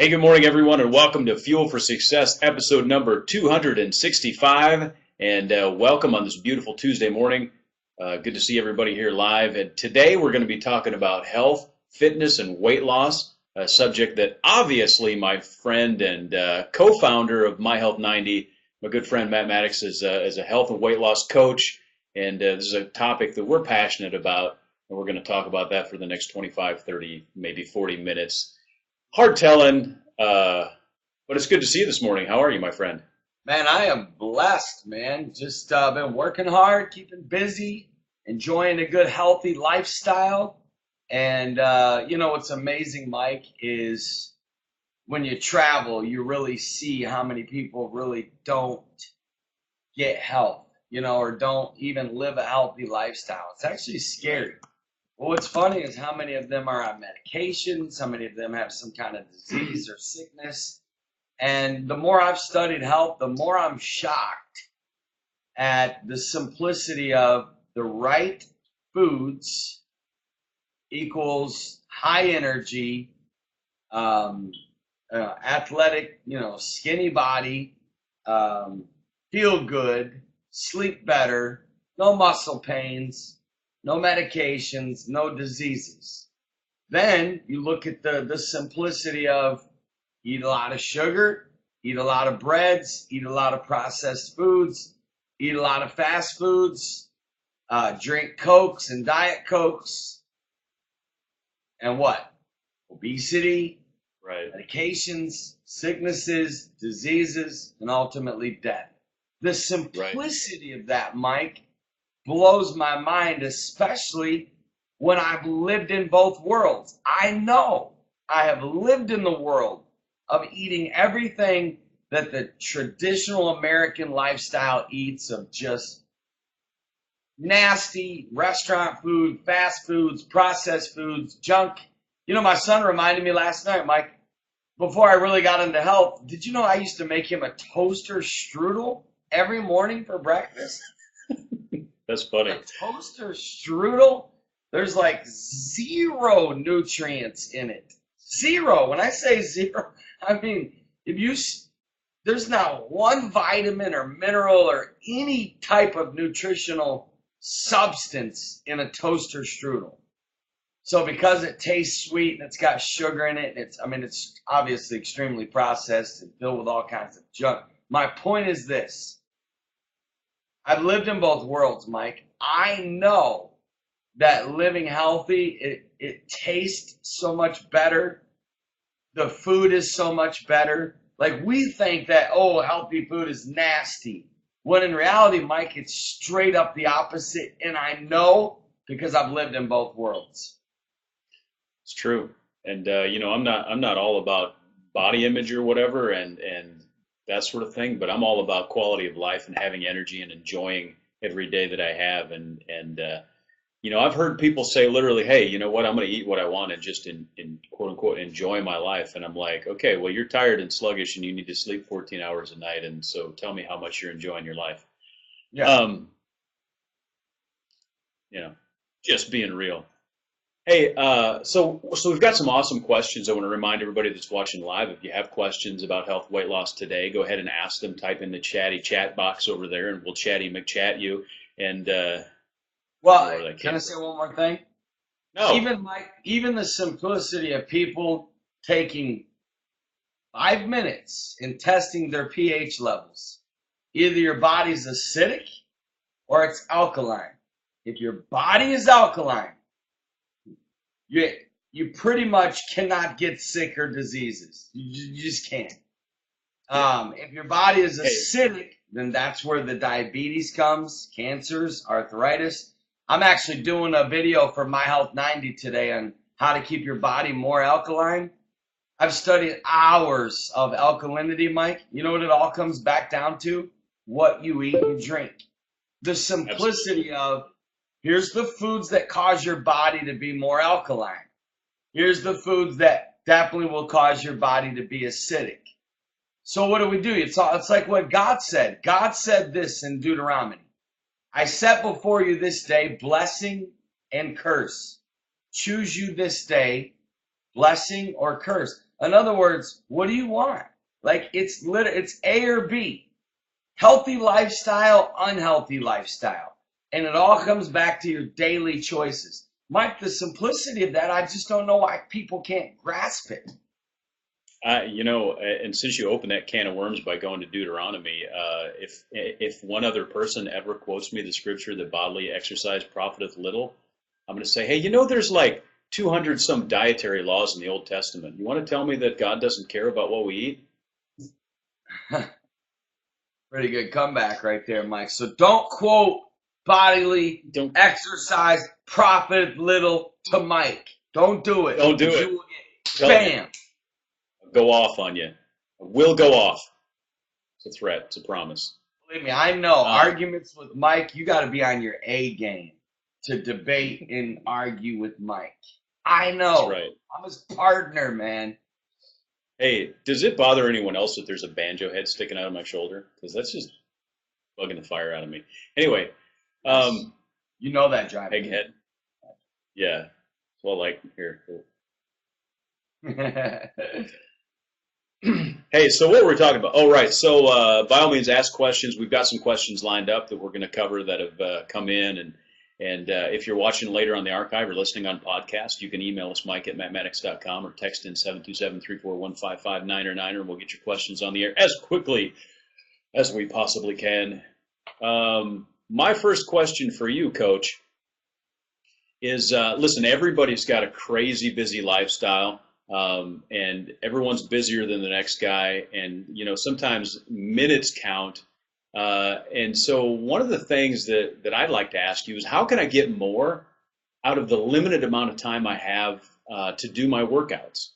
Hey, good morning, everyone, and welcome to Fuel for Success, episode number 265. And welcome on this beautiful Tuesday morning. Good to see everybody here live. And today we're going to be talking about health, fitness, and weight loss, a subject that obviously my friend and co-founder of My Health 90, my good friend Matt Maddox, is a health and weight loss coach. And this is a topic that we're passionate about. And we're going to talk about that for the next 25, 30, maybe 40 minutes. Hard telling, but it's good to see you this morning. How are you, my friend? Man, I am blessed, man. Just been working hard, keeping busy, enjoying a good, healthy lifestyle. And what's amazing, Mike, is when you travel, you really see how many people really don't get health, or don't even live a healthy lifestyle. It's actually scary. Well, what's funny is how many of them are on medications, how many of them have some kind of disease or sickness. And the more I've studied health, the more I'm shocked at the simplicity of the right foods equals high energy, athletic, skinny body, feel good, sleep better, no muscle pains, no medications, no diseases. Then you look at the simplicity of eat a lot of sugar, eat a lot of breads, eat a lot of processed foods, eat a lot of fast foods, drink Cokes and Diet Cokes, and what? Obesity, Right. medications, sicknesses, diseases, and ultimately death. The Right. simplicity of that, Mike, blows my mind, especially when I've lived in both worlds. I know I have lived in the world of eating everything that the traditional American lifestyle eats, of just nasty restaurant food, fast foods, processed foods, junk. My son reminded me last night, Mike, before I really got into health, did you know I used to make him a toaster strudel every morning for breakfast? That's funny. A toaster strudel? There's like zero nutrients in it. Zero. When I say zero, I mean, there's not one vitamin or mineral or any type of nutritional substance in a toaster strudel. So because it tastes sweet and it's got sugar in it, and it's obviously extremely processed and filled with all kinds of junk. My point is this. I've lived in both worlds, Mike. I know that living healthy, it tastes so much better. The food is so much better. Like, we think that, healthy food is nasty. When in reality, Mike, it's straight up the opposite. And I know because I've lived in both worlds. It's true. And I'm not all about body image or whatever and that sort of thing, but I'm all about quality of life and having energy and enjoying every day that I have. I've heard people say literally, hey, you know what, I'm going to eat what I want and just in quote unquote enjoy my life. And I'm like, okay, well, you're tired and sluggish and you need to sleep 14 hours a night. And so tell me how much you're enjoying your life. Yeah. Just being real. Hey, so we've got some awesome questions. I want to remind everybody that's watching live, if you have questions about health, weight loss today, go ahead and ask them. Type in the chatty chat box over there, and we'll chatty McChat you. And well, can I say one more thing? No, Even the simplicity of people taking 5 minutes and testing their pH levels. Either your body's acidic or it's alkaline. If your body is alkaline, you pretty much cannot get sick or diseases. You just can't. If your body is acidic, then that's where the diabetes comes, cancers, arthritis. I'm actually doing a video for My Health 90 today on how to keep your body more alkaline. I've studied hours of alkalinity, Mike. You know what it all comes back down to? What you eat and drink. The simplicity of, here's the foods that cause your body to be more alkaline. Here's the foods that definitely will cause your body to be acidic. So what do? It's like what God said. God said this in Deuteronomy. I set before you this day blessing and curse. Choose you this day blessing or curse. In other words, what do you want? Like it's A or B. Healthy lifestyle, unhealthy lifestyle. And it all comes back to your daily choices. Mike, the simplicity of that, I just don't know why people can't grasp it. And since you opened that can of worms by going to Deuteronomy, if one other person ever quotes me the scripture that bodily exercise profiteth little, I'm going to say, hey, there's like 200 some dietary laws in the Old Testament. You want to tell me that God doesn't care about what we eat? Pretty good comeback right there, Mike. So don't quote bodily Don't exercise profit little to Mike. Don't do it. don't do You it. will get Tell me. bam. Go off on you. I will go off. It's a threat. It's a promise. Believe me, I know. Arguments with Mike, you got to be on your A game to debate and argue with Mike. I know. That's right. I'm his partner, man. Hey, does it bother anyone else that there's a banjo head sticking out of my shoulder? Because that's just bugging the fire out of me. Anyway, You know that driving. egghead. Yeah. Well, like here. Hey, so what were we talking about? Oh, right. So by all means, ask questions. We've got some questions lined up that we're going to cover that have come in. And if you're watching later on the archive or listening on podcast, you can email us, Mike at mattmaddox.com, or text in 727-341-5559 and we'll get your questions on the air as quickly as we possibly can. My first question for you, Coach, is listen, everybody's got a crazy busy lifestyle. And everyone's busier than the next guy, and sometimes minutes count. And so one of the things that I'd like to ask you is, how can I get more out of the limited amount of time I have to do my workouts?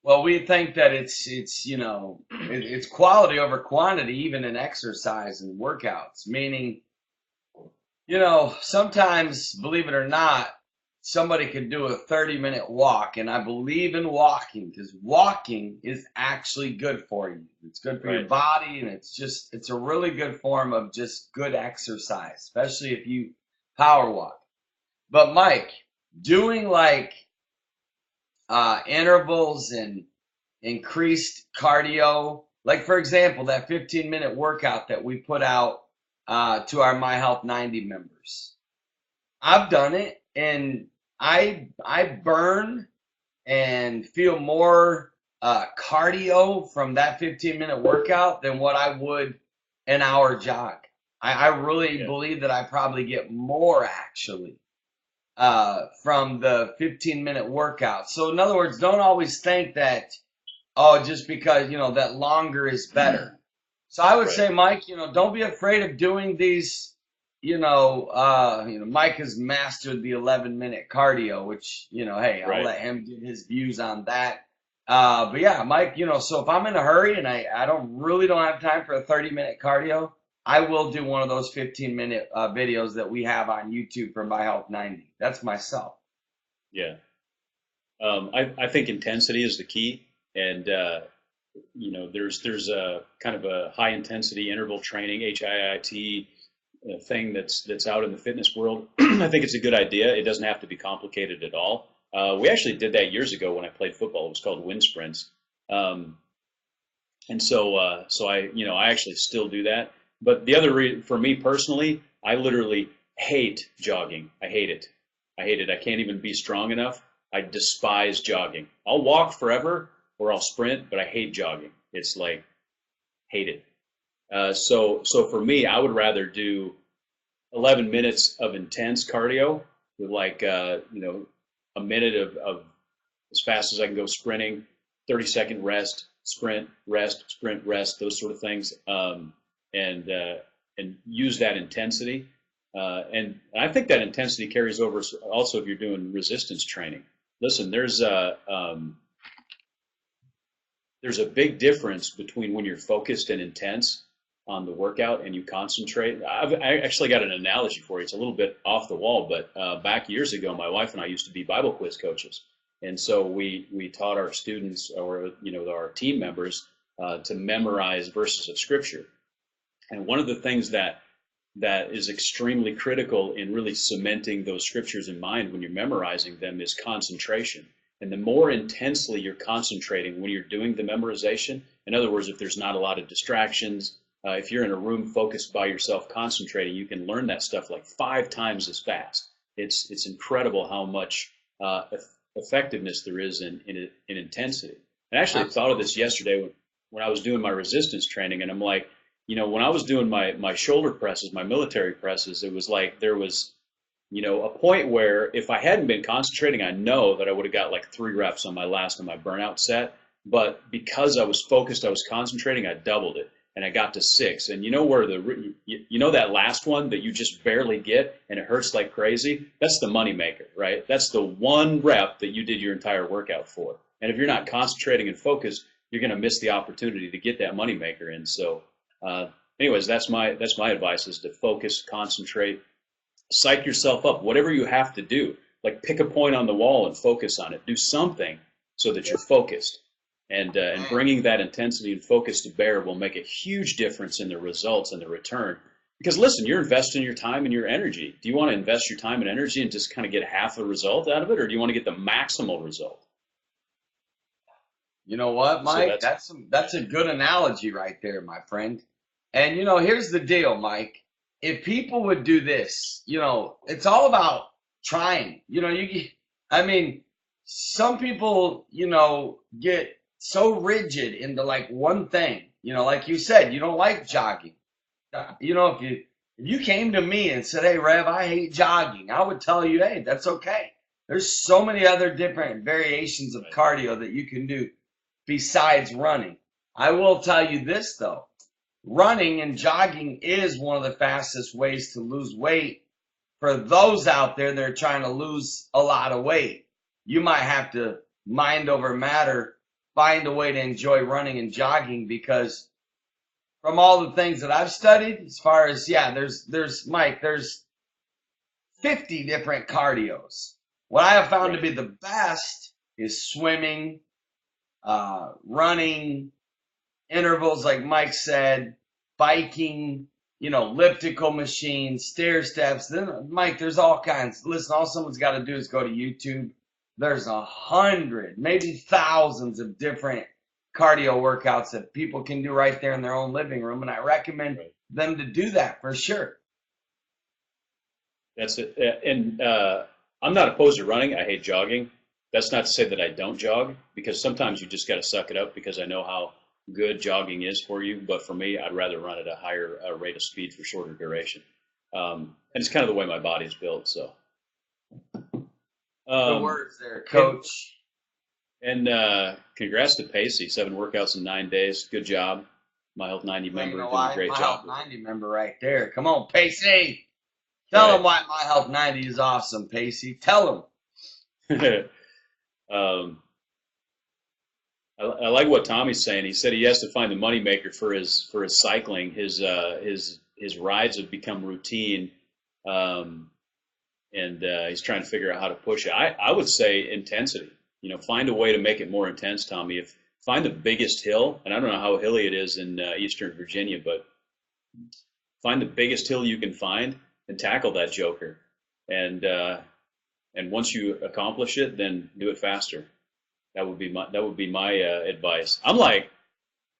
Well, we think that it's quality over quantity, even in exercise and workouts. Meaning, sometimes, believe it or not, somebody can do a 30-minute walk, and I believe in walking because walking is actually good for you. It's good for your body, and it's a really good form of just good exercise, especially if you power walk. But Mike, doing like intervals and increased cardio, like for example, that 15-minute workout that we put out to our My Health 90 members. I've done it, and I burn and feel more cardio from that 15-minute workout than what I would an hour jog. I really believe that I probably get more actually from the 15-minute workout. So in other words, don't always think that, just because, that longer is better. So I would say, Mike, don't be afraid of doing these. Mike has mastered the 11-minute cardio, which, hey, I'll let him give his views on that. But yeah, Mike, so if I'm in a hurry and I don't have time for a 30-minute cardio, I will do one of those 15-minute videos that we have on YouTube for My Health 90. That's myself. Yeah. I think intensity is the key. And, there's a kind of a high intensity interval training, HIIT, thing that's out in the fitness world. I think it's a good idea. It doesn't have to be complicated at all. We actually did that years ago when I played football. It was called wind sprints. And so I actually still do that. But the other for me personally, I literally hate jogging. I hate it. I can't even be strong enough. I despise jogging. I'll walk forever or I'll sprint, but I hate jogging. It's like, hate it. So for me, I would rather do 11 minutes of intense cardio with like, a minute of as fast as I can go sprinting, 30-second rest, sprint, rest, those sort of things. And use that intensity. And I think that intensity carries over also if you're doing resistance training. Listen, there's a big difference between when you're focused and intense on the workout and you concentrate. I actually got an analogy for you. It's a little bit off the wall, but back years ago, my wife and I used to be Bible quiz coaches. And so we taught our students, or our team members, to memorize verses of Scripture. And one of the things that is extremely critical in really cementing those scriptures in mind when you're memorizing them is concentration. And the more intensely you're concentrating when you're doing the memorization, in other words, if there's not a lot of distractions, if you're in a room focused by yourself concentrating, you can learn that stuff like 5 times as fast. It's incredible how much effectiveness there is in intensity. And actually, I thought of this yesterday when I was doing my resistance training, and I'm like, when I was doing my shoulder presses, my military presses, it was like there was, a point where if I hadn't been concentrating, I know that I would have got like 3 reps on my last of my burnout set. But because I was focused, I was concentrating, I doubled it and I got to 6. And that last one that you just barely get and it hurts like crazy, that's the money maker, right? That's the one rep that you did your entire workout for. And if you're not concentrating and focused, you're going to miss the opportunity to get that money maker in. So anyways, that's my advice, is to focus, concentrate, psych yourself up, whatever you have to do. Like pick a point on the wall and focus on it. Do something so that you're focused. And bringing that intensity and focus to bear will make a huge difference in the results and the return. Because listen, you're investing your time and your energy. Do you want to invest your time and energy and just kind of get half the result out of it, or do you want to get the maximal result? You know what, Mike? So that's a good analogy right there, my friend. And here's the deal, Mike. If people would do this, it's all about trying. Some people, get so rigid into like one thing. Like you said, you don't like jogging. If you came to me and said, "Hey, Rev, I hate jogging," I would tell you, "Hey, that's okay. There's so many other different variations of cardio that you can do besides running." I will tell you this though. Running and jogging is one of the fastest ways to lose weight for those out there that are trying to lose a lot of weight. You might have to mind over matter, find a way to enjoy running and jogging, because from all the things that I've studied, as far as, there's 50 different cardios. What I have found to be the best is swimming, running, intervals like Mike said, biking, elliptical machines, stair steps. Then, Mike, there's all kinds. Listen, all someone's got to do is go to YouTube. There's 100, maybe thousands of different cardio workouts that people can do right there in their own living room, and I recommend them to do that for sure. That's it. And I'm not opposed to running. I hate jogging. That's not to say that I don't jog, because sometimes you just got to suck it up, because I know how good jogging is for you. But for me, I'd rather run at a higher rate of speed for shorter duration. And it's kind of the way my body's built. So, good words there, Coach. And congrats to Pacey. 7 workouts in 9 days. Good job. My Health 90 member doing a great job. My Health 90 member right there. Come on, Pacey. Tell them why My Health 90 is awesome, Pacey. Tell them. I like what Tommy's saying. He said he has to find the moneymaker for his cycling. His rides have become routine, and he's trying to figure out how to push it. I would say intensity. Find a way to make it more intense, Tommy. Find the biggest hill, and I don't know how hilly it is in Eastern Virginia, but find the biggest hill you can find and tackle that joker. And once you accomplish it, then do it faster. That would be my advice. I'm like,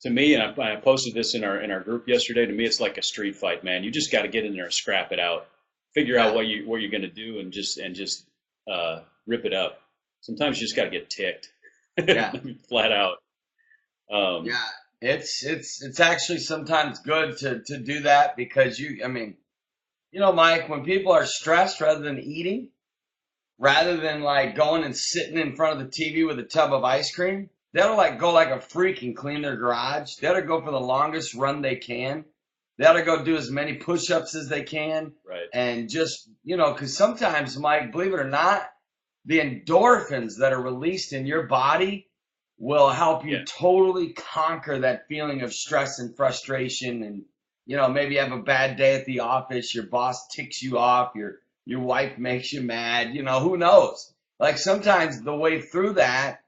to me, and I posted this in our group yesterday. To me, it's like a street fight, man. You just got to get in there and scrap it out, figure out what you're going to do, and just rip it up. Sometimes you just got to get ticked, flat out. It's actually sometimes good to do that, because Mike, when people are stressed, rather than eating, rather than like going and sitting in front of the TV with a tub of ice cream, they ought to like go like a freak and clean their garage. They ought to go for the longest run they can. They ought to go do as many push-ups as they can. Right. And just, because sometimes, Mike, believe it or not, the endorphins that are released in your body will help you totally conquer that feeling of stress and frustration. And, maybe you have a bad day at the office, your boss ticks you off, your wife makes you mad, who knows? Like sometimes the way through that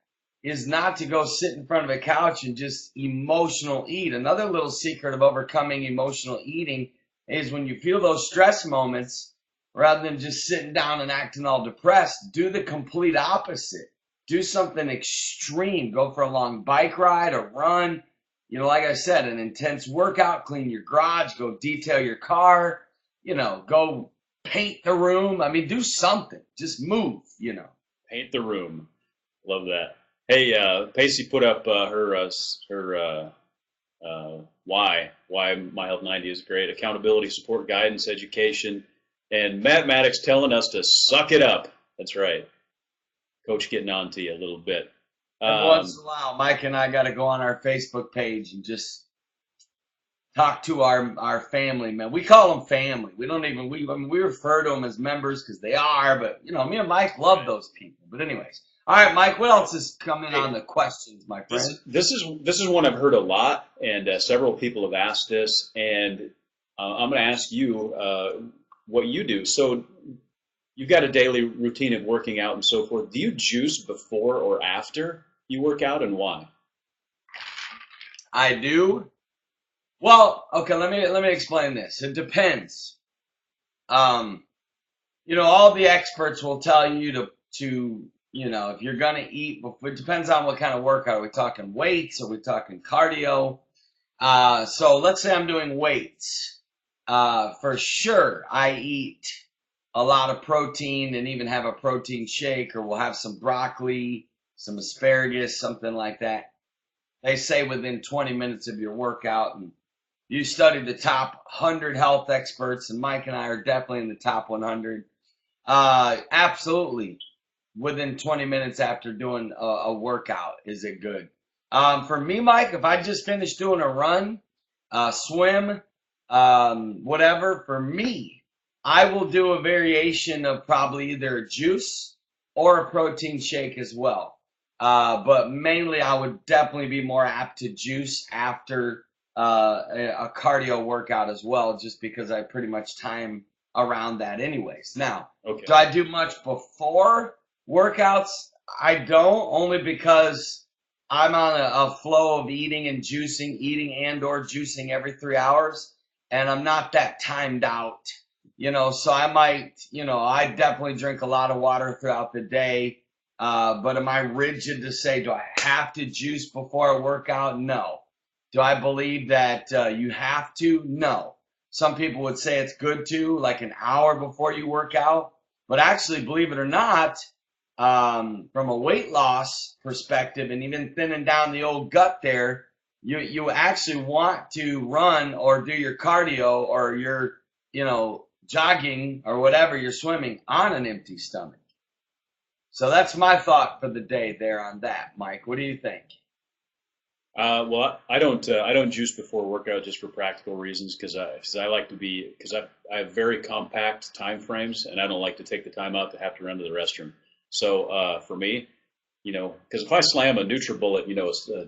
is not to go sit in front of a couch and just emotional eat. Another little secret of overcoming emotional eating is when you feel those stress moments, rather than just sitting down and acting all depressed, do the complete opposite. do something extreme. Go for a long bike ride, a run. Like I said, an intense workout, clean your garage, go detail your car, go paint the room. I mean, do something. Just move. Paint the room. Love that. Hey, Pacey put up her why My Health 90 is great. Accountability, support, guidance, education, and Matt Maddox telling us to suck it up. That's right. Coach getting on to you a little bit. Every once in a while, Mike and I got to go on our Facebook page and just talk to our family, man. We call them family. We don't even, we refer to them as members because they are, but, me and Mike love those people. But anyways. All right, Mike, what else is coming on the questions, my friend? This is one I've heard a lot, and several people have asked this, and I'm going to ask you what you do. So you've got a daily routine of working out and so forth. Do you juice before or after you work out, and why? I do. Well, okay, let me explain this. It depends. All the experts will tell you to if you're going to eat, it depends on what kind of workout. Are we talking weights? Are we talking cardio? So let's say I'm doing weights. For sure, I eat a lot of protein and even have a protein shake, or we'll have some broccoli, some asparagus, something like that. They say within 20 minutes of your workout, and you studied the top 100 health experts, and Mike and I are definitely in the top 100. Absolutely. Within 20 minutes after doing a workout, is it good? For me, Mike, if I just finished doing a run, swim, whatever, for me, I will do a variation of probably either a juice or a protein shake as well. But mainly, I would definitely be more apt to juice after a cardio workout as well, just because I pretty much time around that anyways. Now, okay. Do I do much before workouts? I don't, only because I'm on a flow of eating and or juicing every 3 hours, and I'm not that timed out, so I might, I definitely drink a lot of water throughout the day, but am I rigid to say, do I have to juice before a workout? No. Do I believe that you have to? No. Some people would say it's good to, like an hour before you work out, but actually, believe it or not, from a weight loss perspective and even thinning down the old gut there, you actually want to run or do your cardio or your, jogging or whatever you're swimming on an empty stomach. So that's my thought for the day there on that, Mike. What do you think? Well, I don't juice before workout just for practical reasons because I like to because I have very compact time frames and I don't like to take the time out to have to run to the restroom. So for me, because if I slam a NutriBullet, it's a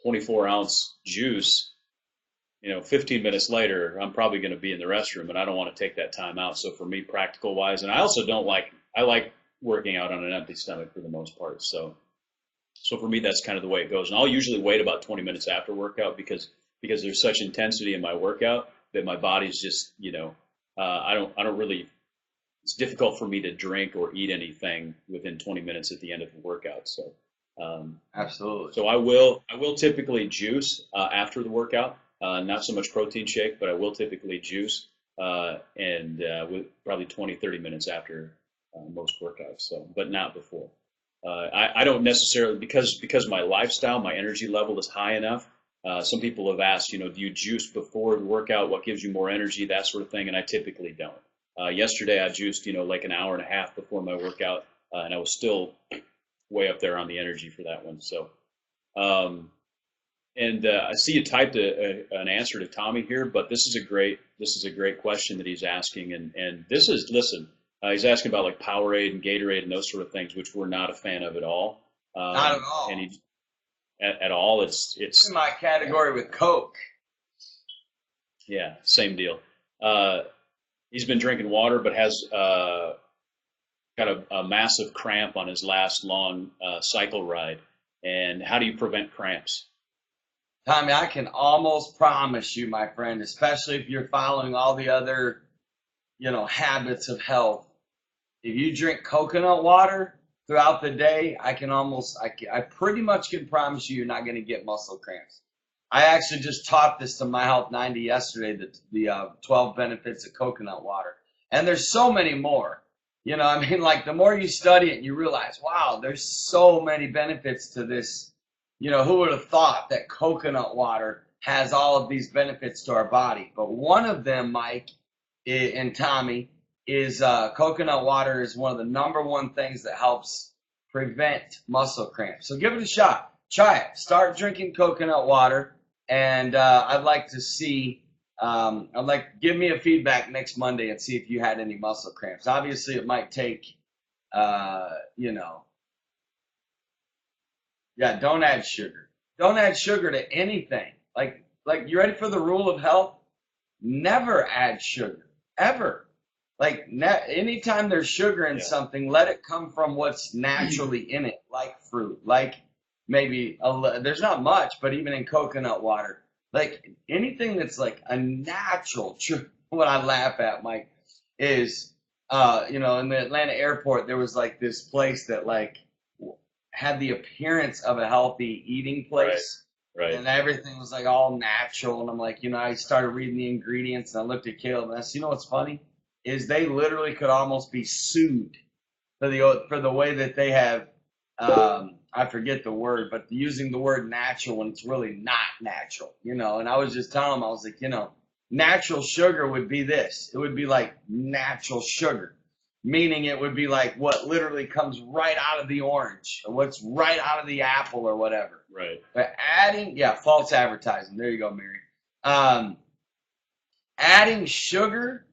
24-ounce juice, 15 minutes later, I'm probably going to be in the restroom, and I don't want to take that time out. So for me, practical wise, and I also I like working out on an empty stomach for the most part. So for me, that's kind of the way it goes. And I'll usually wait about 20 minutes after workout because there's such intensity in my workout that my body's just, I don't really. It's difficult for me to drink or eat anything within 20 minutes at the end of the workout. So, absolutely. So I will typically juice after the workout. Not so much protein shake, but I will typically juice with probably 20, 30 minutes after most workouts. So, but not before. I don't necessarily because my lifestyle, my energy level is high enough. Some people have asked, do you juice before the workout? What gives you more energy? That sort of thing, and I typically don't. Yesterday I juiced, like an hour and a half before my workout, and I was still way up there on the energy for that one. So, I see you typed an answer to Tommy here, but this is a great question that he's asking, and this is he's asking about like Powerade and Gatorade and those sort of things, which we're not a fan of at all. Not at all. And at all, it's in my category with Coke. Yeah, same deal. He's been drinking water, but has got a massive cramp on his last long cycle ride. And how do you prevent cramps? Tommy, I can almost promise you, my friend, especially if you're following all the other, habits of health. If you drink coconut water, throughout the day, I pretty much can promise you're not going to get muscle cramps. I actually just taught this to My Health 90 yesterday, the 12 benefits of coconut water. And there's so many more. You know, I mean, like the more you study it, you realize, wow, there's so many benefits to this. You know, who would have thought that coconut water has all of these benefits to our body? But one of them, Mike and Tommy, is coconut water is one of the number one things that helps prevent muscle cramps. So give it a shot. Try it. Start drinking coconut water, and I'd like to see. Give me a feedback next Monday and see if you had any muscle cramps. Obviously, it might take, don't add sugar. Don't add sugar to anything. Like you ready for the rule of health? Never add sugar, ever. Like anytime there's sugar in something, let it come from what's naturally in it, like fruit, like maybe there's not much, but even in coconut water, like anything that's like a natural. What I laugh at, Mike, is in the Atlanta airport there was like this place that like had the appearance of a healthy eating place. Right. And everything was like all natural, and I'm like, I started reading the ingredients, and I looked at Caleb, and I said, what's funny is they literally could almost be sued for the way that they have, I forget the word, but using the word natural when it's really not natural, And I was just telling them, I was like, natural sugar would be this. It would be like natural sugar, meaning it would be like what literally comes right out of the orange or what's right out of the apple or whatever. Right. But false advertising. There you go, Mary. Adding sugar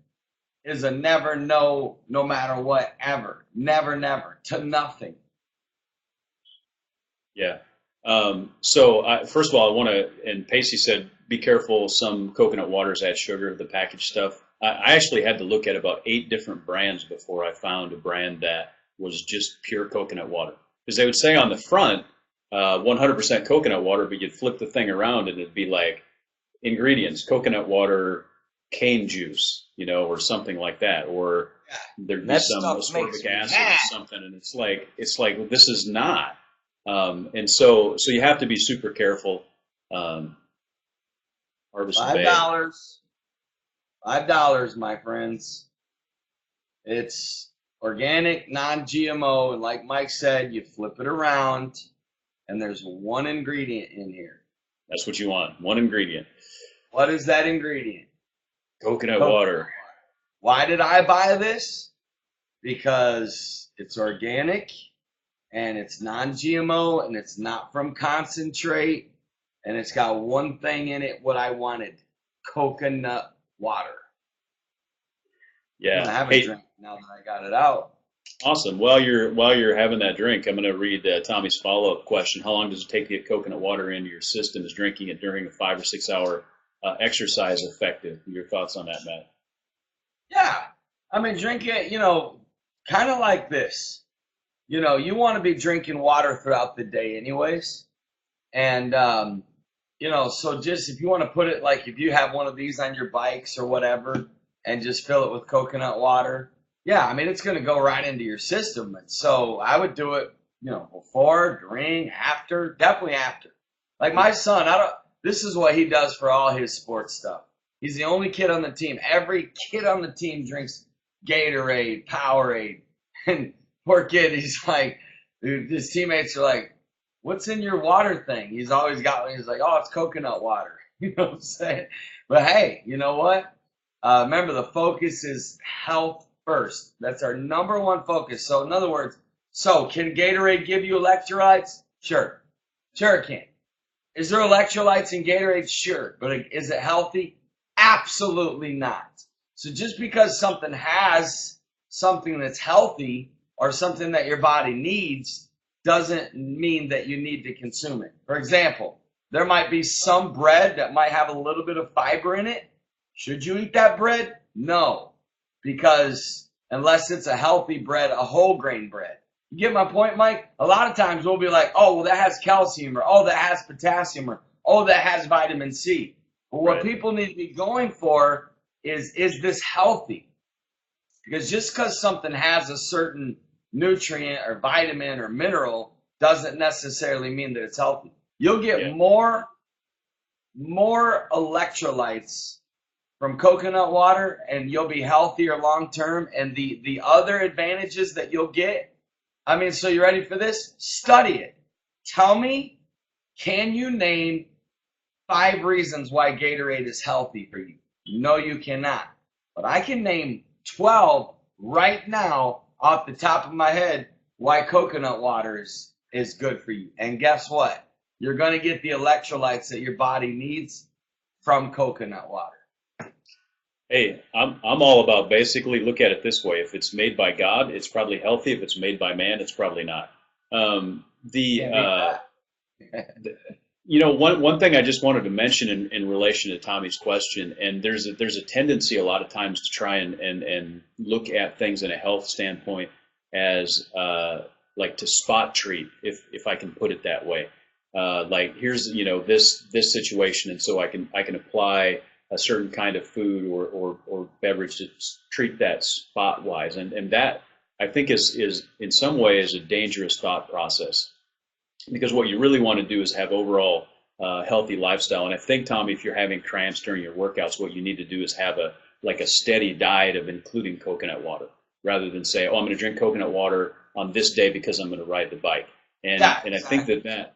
is a never, no matter what, ever. Never, to nothing. Yeah. So first of all, I want to, and Pacey said, be careful. Some coconut waters add sugar, the packaged stuff. I actually had to look at about 8 different brands before I found a brand that was just pure coconut water. Because they would say on the front, 100% coconut water, but you'd flip the thing around and it'd be like ingredients, coconut water, cane juice, or something like that, or there'd be some ascorbic acid or something, and it's like this is not, and so you have to be super careful. Harvest Bay. $5, my friends. It's organic, non-GMO, and like Mike said, you flip it around, and there's one ingredient in here. That's what you want. One ingredient. What is that ingredient? Coconut water. Why did I buy this? Because it's organic and it's non-GMO and it's not from concentrate and it's got one thing in it what I wanted: coconut water. Yeah. I'm gonna have a drink now that I got it out. Awesome. While you're having that drink, I'm going to read Tommy's follow-up question. How long does it take to get coconut water into your system? Is drinking it during a 5 or 6 hour exercise effective? Your thoughts on that, Matt? Yeah. I mean, drink it, kind of like this. You want to be drinking water throughout the day anyways. And, so just if you want to put it like if you have one of these on your bikes or whatever and just fill it with coconut water, yeah, I mean, it's going to go right into your system. And so I would do it, before, during, after, definitely after. Like my son, this is what he does for all his sports stuff. He's the only kid on the team. Every kid on the team drinks Gatorade, Powerade. And poor kid, he's like, his teammates are like, what's in your water thing? He's always got one. He's like, oh, it's coconut water. You know what I'm saying? But hey, you know what? Remember, the focus is health first. That's our number one focus. So in other words, can Gatorade give you electrolytes? Sure. Sure it can. Is there electrolytes in Gatorade? Sure. But is it healthy? Absolutely not. So just because something has something that's healthy or something that your body needs doesn't mean that you need to consume it. For example, there might be some bread that might have a little bit of fiber in it. Should you eat that bread? No. Because unless it's a healthy bread, a whole grain bread. You get my point, Mike? A lot of times we'll be like, oh, well, that has calcium, or oh, that has potassium, or oh, that has vitamin C. But what people need to be going for is this healthy? Because just because something has a certain nutrient or vitamin or mineral doesn't necessarily mean that it's healthy. You'll get Yeah. more electrolytes from coconut water, and you'll be healthier long term. And the other advantages that you'll get, I mean, so you ready for this? Study it. Tell me, can you name 5 reasons why Gatorade is healthy for you? No, you cannot. But I can name 12 right now off the top of my head why coconut water is good for you. And guess what? You're going to get the electrolytes that your body needs from coconut water. Hey, I'm all about basically look at it this way. If it's made by God, it's probably healthy. If it's made by man, it's probably not. One thing I just wanted to mention in relation to Tommy's question, and there's a tendency a lot of times to try and look at things in a health standpoint as like to spot treat, if I can put it that way. Like here's this situation, and so I can apply a certain kind of food or beverage to treat that spot wise, and that I think is in some ways a dangerous thought process, because what you really want to do is have overall healthy lifestyle. And I think, Tommy, if you're having cramps during your workouts, what you need to do is have a steady diet of including coconut water, rather than say, oh, I'm going to drink coconut water on this day because I'm going to ride the bike. And I think that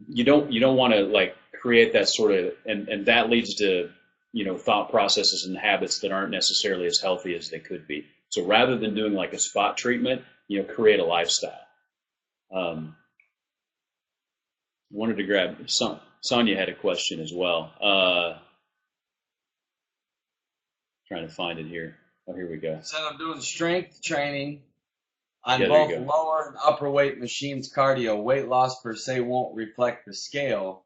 you don't want to like create that sort of, and that leads to thought processes and habits that aren't necessarily as healthy as they could be. So rather than doing like a spot treatment, create a lifestyle. Wanted to grab Sonia had a question as well. Trying to find it here. Oh, here we go. So I'm doing strength training on Yeah, both lower and upper weight machines cardio. Weight loss per se won't reflect the scale.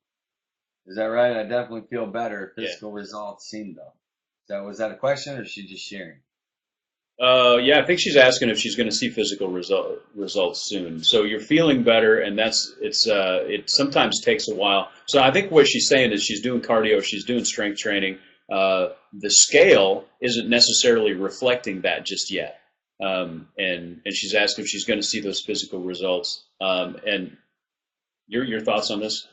Is that right? I definitely feel better. Physical results seem though. So was that a question, or is she just sharing? Yeah, I think she's asking if she's going to see physical results soon. So you're feeling better, and it sometimes takes a while. So I think what she's saying is she's doing cardio, she's doing strength training. The scale isn't necessarily reflecting that just yet, and she's asking if she's going to see those physical results. And your thoughts on this?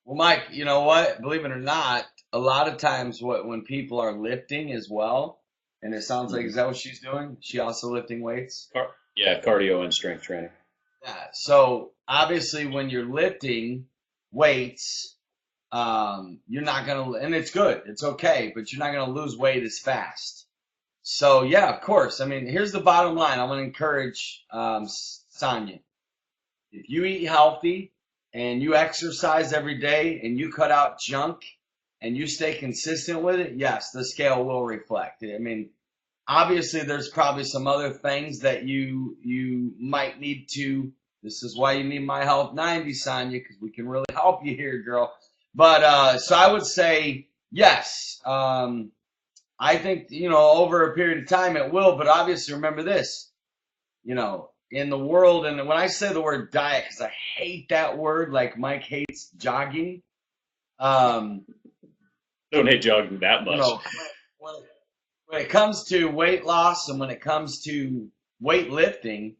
Well, Mike, you know what? Believe it or not, a lot of times when people are lifting as well, and it sounds like, is that what she's doing? She also lifting weights? Yeah, cardio and strength training. Yeah. So obviously when you're lifting weights, you're not going to, and it's good, it's okay, but you're not going to lose weight as fast. So yeah, of course. I mean, here's the bottom line. I'm going to encourage Sonia. If you eat healthy and you exercise every day and you cut out junk and you stay consistent with it, yes, the scale will reflect. I mean, obviously there's probably some other things that you might need to. This is why you need My Health 90, Sonia, because we can really help you here, girl. But so I would say yes. I think over a period of time it will. But obviously remember this, in the world, and when I say the word diet, because I hate that word, like Mike hates jogging. Don't hate jogging that much. When it comes to weight loss and when it comes to weightlifting,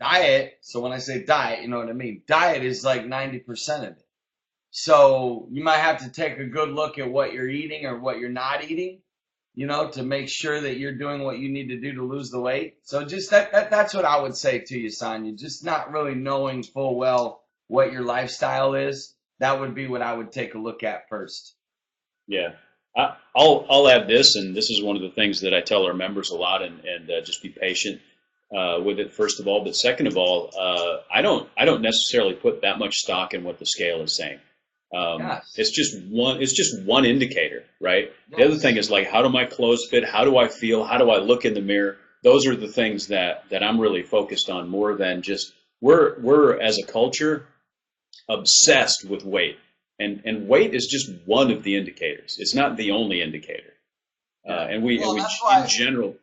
diet, so when I say diet, you know what I mean? Diet is like 90% of it. So you might have to take a good look at what you're eating or what you're not eating, to make sure that you're doing what you need to do to lose the weight. So just that's what I would say to you, Sonia. Just not really knowing full well what your lifestyle is. That would be what I would take a look at first. Yeah. I'll add this, and this is one of the things that I tell our members a lot, and just be patient with it, first of all. But second of all, I don't necessarily put that much stock in what the scale is saying. Yes. It's just one indicator, right? Yes. The other thing is like, how do my clothes fit? How do I feel? How do I look in the mirror? Those are the things that I'm really focused on more than just we're as a culture obsessed with weight. And weight is just one of the indicators. It's not the only indicator. And we in general.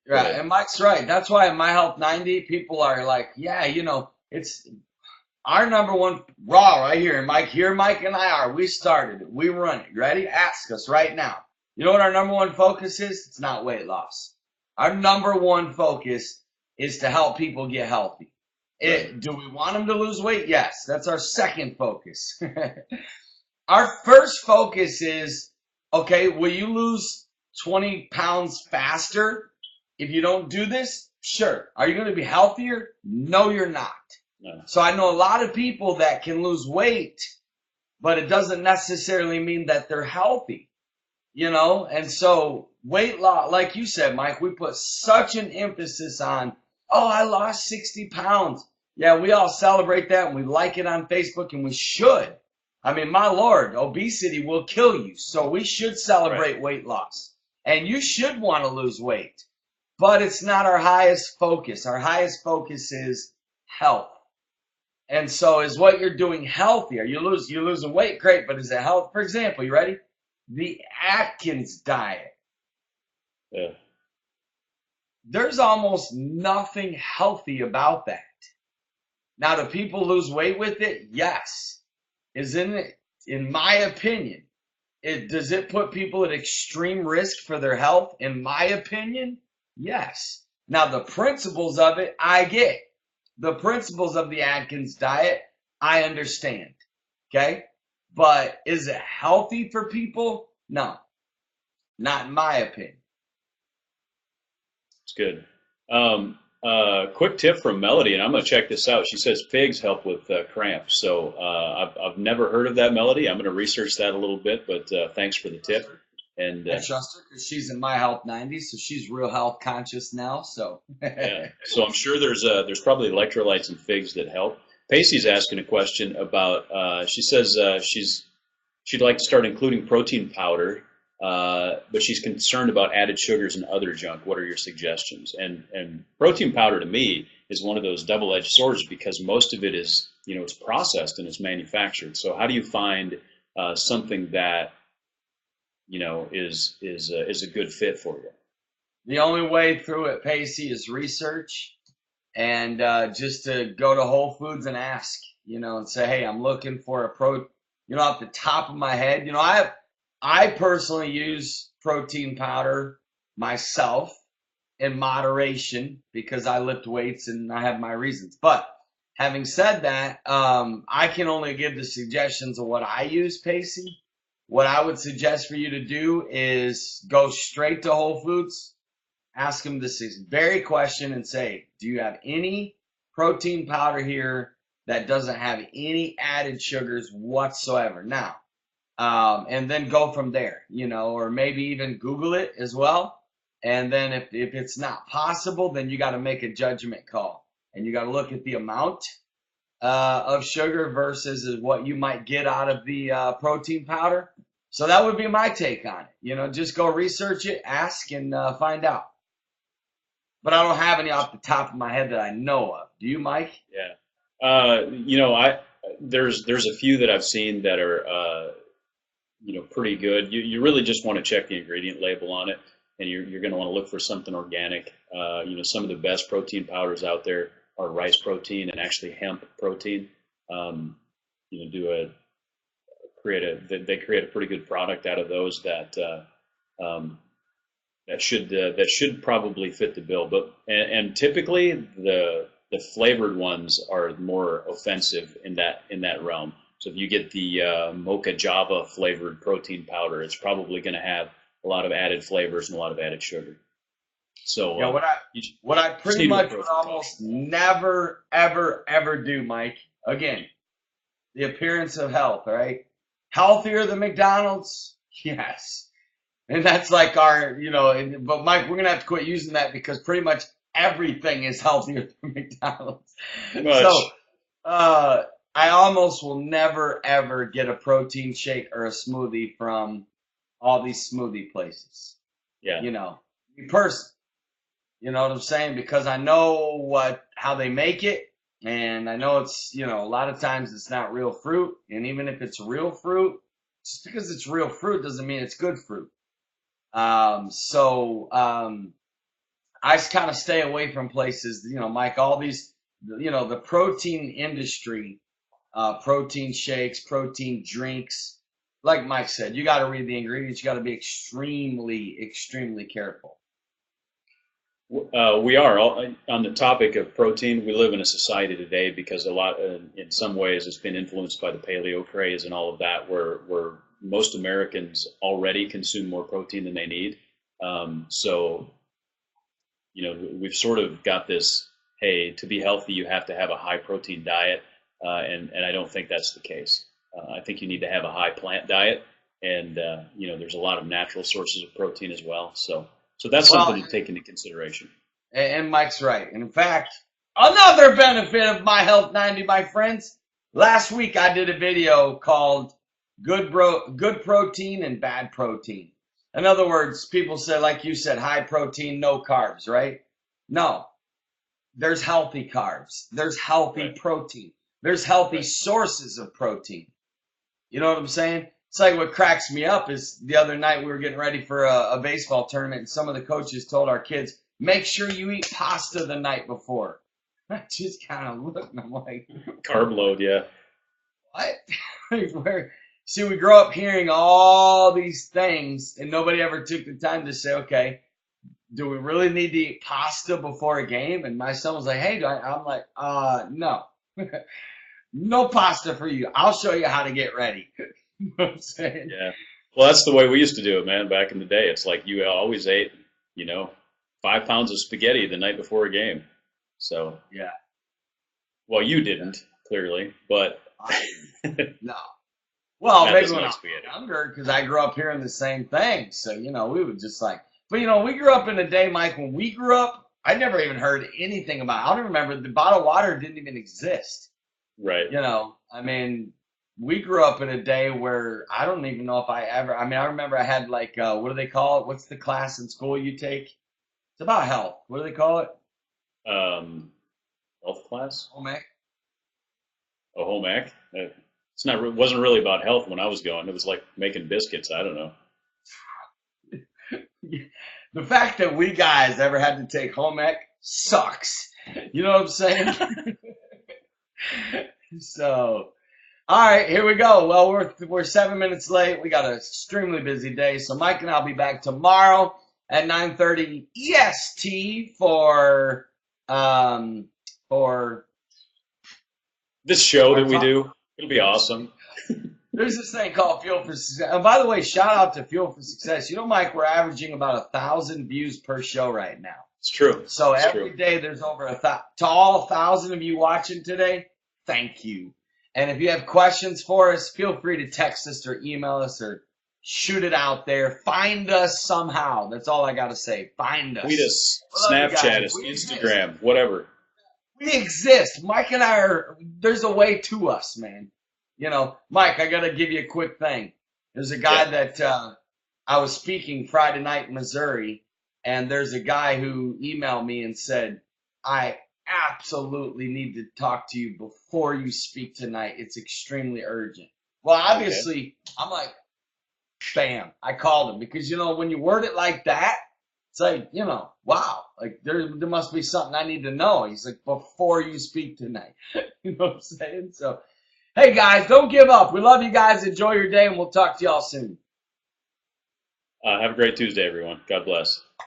Right, and Mike's right. That's why in My Health 90, people are like, yeah, it's our number one raw right here. And Mike and I are. We started it. We run it. You ready? Ask us right now. You know what our number one focus is? It's not weight loss. Our number one focus is to help people get healthy. Do we want them to lose weight? Yes, that's our second focus. Our first focus is, okay, will you lose 20 pounds faster if you don't do this? Sure. Are you going to be healthier? No, you're not. No. So I know a lot of people that can lose weight, but it doesn't necessarily mean that they're healthy, And so weight loss, like you said, Mike, we put such an emphasis on, oh, I lost 60 pounds. Yeah, we all celebrate that and we like it on Facebook, and we should. I mean, my Lord, obesity will kill you. So we should celebrate weight loss. And you should want to lose weight. But it's not our highest focus. Our highest focus is health. And so is what you're doing healthy? You're losing weight, great, but is it health? For example, you ready? The Atkins diet. Yeah. There's almost nothing healthy about that. Now, do people lose weight with it? Yes. Isn't it, in my opinion, does it put people at extreme risk for their health? In my opinion, yes. Now, the principles of it, I get. The principles of the Atkins diet, I understand. Okay? But is it healthy for people? No. Not in my opinion. It's good. Quick tip from Melody, and I'm going to check this out. She says figs help with cramps. So I've never heard of that, Melody. I'm going to research that a little bit, but thanks for the tip. And I trust her because she's in my health 90s, so she's real health conscious now. So yeah, so I'm sure there's probably electrolytes in figs that help. Pacey's asking a question about. She says she'd like to start including protein powder, but she's concerned about added sugars and other junk. What are your suggestions? And protein powder to me is one of those double-edged swords because most of it is it's processed and it's manufactured. So how do you find something that is a good fit for you? The only way through it, Pacey, is research and just to go to Whole Foods and ask, and say, hey, I'm looking for a off the top of my head, I personally use protein powder myself in moderation because I lift weights and I have my reasons. But having said that, I can only give the suggestions of what I use, Pacey. What I would suggest for you to do is go straight to Whole Foods, ask them this very question and say, do you have any protein powder here that doesn't have any added sugars whatsoever? Now, and then go from there, or maybe even Google it as well. And then if it's not possible, then you got to make a judgment call and you got to look at the amount of sugar versus what you might get out of the protein powder. So that would be my take on it. Just go research it, ask, and find out. But I don't have any off the top of my head that I know of. Do you, Mike? Yeah. There's a few that I've seen that are pretty good. You really just want to check the ingredient label on it, and you're going to want to look for something organic. Some of the best protein powders out there are rice protein and actually hemp protein. They create a pretty good product out of those that should probably fit the bill. But and typically the flavored ones are more offensive in that realm. So if you get the Mocha Java flavored protein powder, it's probably going to have a lot of added flavors and a lot of added sugar. So yeah, what I pretty much would almost never, ever, ever do, Mike. Again, the appearance of health, right? Healthier than McDonald's? Yes. And that's like our, but Mike, we're going to have to quit using that because pretty much everything is healthier than McDonald's. So, I almost will never, ever get a protein shake or a smoothie from all these smoothie places. Yeah. Me personally. You know what I'm saying? Because I know how they make it. And I know it's, a lot of times it's not real fruit. And even if it's real fruit, just because it's real fruit doesn't mean it's good fruit. I kind of stay away from places, Mike, all these, the protein industry, protein shakes, protein drinks. Like Mike said, you got to read the ingredients. You got to be extremely, extremely careful. We are on the topic of protein. We live in a society today because in some ways, it's been influenced by the paleo craze and all of that, where most Americans already consume more protein than they need. So, we've sort of got this, hey, to be healthy, you have to have a high protein diet, and I don't think that's the case. I think you need to have a high plant diet, and there's a lot of natural sources of protein as well. So that's Well, something to take into consideration. and Mike's right. And in fact, another benefit of My Health 90, my friends. Last week I did a video called Good Protein and Bad Protein. In other words, people say, like you said, high protein, no carbs, right? No. There's healthy carbs. There's healthy Right. protein. There's healthy Right. sources of protein. You know what I'm saying? It's like what cracks me up is the other night we were getting ready for a baseball tournament, and some of the coaches told our kids, make sure you eat pasta the night before. I just kind of looked and I'm like, Carb load, yeah. what? See, we grow up hearing all these things, and nobody ever took the time to say, okay, do we really need to eat pasta before a game? And my son was like, hey, I'm like, no. No pasta for you. I'll show you how to get ready. You know what I'm saying? Yeah. Well, that's the way we used to do it, man, back in the day. It's like you always ate, 5 pounds of spaghetti the night before a game. So, Yeah. well, you didn't, clearly, but No. Well, Matt maybe doesn't when I like was spaghetti. younger, because I grew up hearing the same thing. So, we would just like, but we grew up in a day, Mike, when we grew up, I never even heard anything about I don't remember, the bottled water didn't even exist. Right. I mean, we grew up in a day where I don't even know if I remember I had like, what do they call it? What's the class in school you take? It's about health. What do they call it? Um, Health class? Home ec? Oh, home ec? It wasn't really about health when I was going. It was like making biscuits. I don't know. The fact that we guys ever had to take home ec sucks. You know what I'm saying? So, all right, here we go. Well, we're 7 minutes late. We got an extremely busy day. So Mike and I'll be back tomorrow at 9:30 EST for This show our that we talk. do, it'll be awesome. There's this thing called Fuel for Success. And by the way, shout out to Fuel for Success. Mike, we're averaging about 1,000 views per show right now. It's true. So It's every true. day there's over to all 1,000 of you watching today, thank you. And if you have questions for us, feel free to text us or email us or shoot it out there. Find us somehow. That's all I got to say. Find us. Tweet us, We love you guys. Snapchat us, We exist. Instagram, whatever. We exist. Mike and I there's a way to us, man. Mike, I got to give you a quick thing. There's a guy that I was speaking Friday night in Missouri, and there's a guy who emailed me and said, I absolutely need to talk to you before you speak tonight. It's extremely urgent. Well, obviously, I'm like, bam, I called him because, when you word it like that, it's like, wow, like there must be something I need to know. He's like, before you speak tonight. You know what I'm saying? So, hey guys, don't give up. We love you guys. Enjoy your day, and we'll talk to y'all soon. Have a great Tuesday, everyone. God bless.